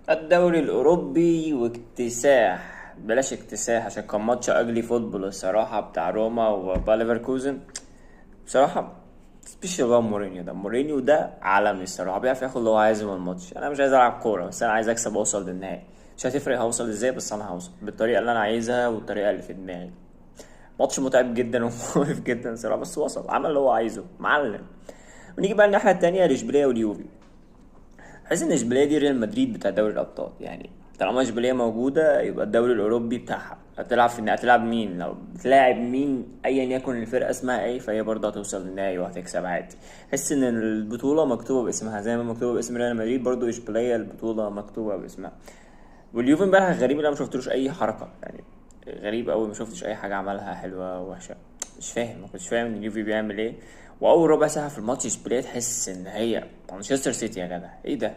الدوري الأوروبي واكتساح، بلاش اكتساح عشان كان ماتش أجلي فوتبول الصراحة بتاع روما وباليفركوزن. بصراحة سبيشال بقى مورينيو ده، مورينيو ده عالمي الصراحة، بيعرف ياخد اللي هو عايزه من الماتش. أنا مش عايز ألعب كورة، بس أنا عايز أكسب وأوصل للنهائي. مش هتفرق هوصل ازاي، بس أنا هوصل بالطريقة اللي أنا عايزها والطريقة اللي في دماغي. ماتش متعب جدا ومقرف جدا صراحة، بس وصل عمل اللي هو عايزه، معلم. ونيجي بقى الناحية التانية لإشبيلية واليوفي. بحس ان اشبيليه دي ريال مدريد بتاع دوري الابطال، يعني طالما اشبيليه موجوده يبقى الدوري الاوروبي بتاعها. هتلعب مين؟ لو بتلاعب مين ايا يكن الفرقه اسمها ايه، فهي برضه هتوصل للنهائي وهتكسب عادي. حس ان البطوله مكتوبه باسمها، زي ما مكتوبه باسم ريال مدريد برضه اشبيليه البطوله مكتوبه باسمها. واليوفي امبارح غريب اللي انا ما شفتلوش اي حركه يعني. غريب قوي، ما شفتش اي حاجه عملها حلوه وحشه. مش فاهم، ما كنتش فاهم ان اليوفي بيعمل ايه. واول ربع ساعه في الماتش اشبيليه تحس ان هي مانشستر سيتي. يا جدع ايه ده؟